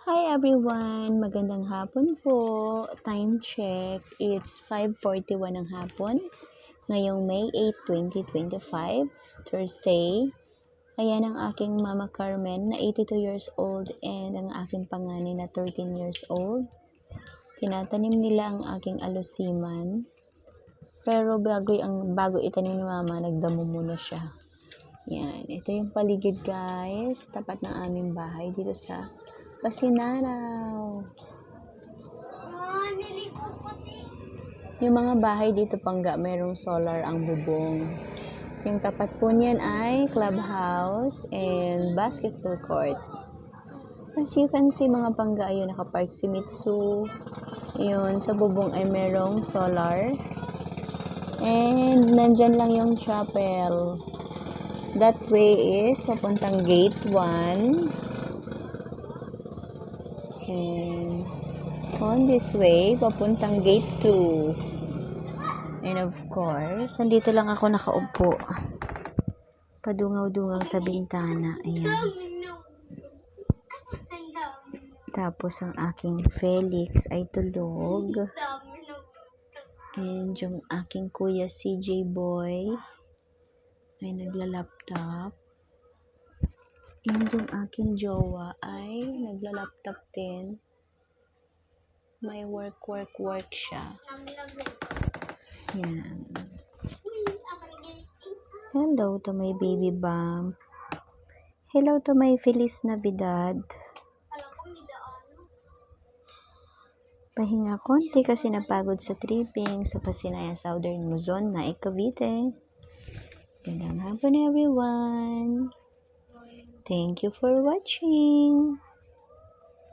Hi everyone! Magandang hapon po. Time check, it's 5:41 ng hapon. Ngayong May 8, 2025, Thursday. Ayan ang aking Mama Carmen na 82 years old and ang aking panganay na 13 years old. Tinatanim nila ang aking alusiman. Pero bago itanim ni Mama, nagdamo muna siya. Yan, ito yung paligid guys, tapat ng aming bahay dito sa Pasinaraw. Yung mga bahay dito pangga, merong solar ang bubong. Yung tapat po niyan ay clubhouse and basketball court. As you can see mga pangga, ayun nakapark si Mitsu. Yun, sa bubong ay merong solar. And nandyan lang yung chapel. That way is papuntang gate 1. And on this way, papuntang gate 2. And of course, nandito lang ako nakaupo. Padungaw-dungaw sa bintana. Ayan. Tapos ang aking Felix ay tulog. And yung aking kuya CJ Boy ay nagla-laptop. And yung aking jowa ay nagla-laptop din. May work siya. Yan. Hello to my baby bump. Hello to my Feliz Navidad. Pahinga konti kasi napagod sa tripping sa Pasinaya Southern Luzon na Cavite. Gandang hapon everyone. Thank you for watching.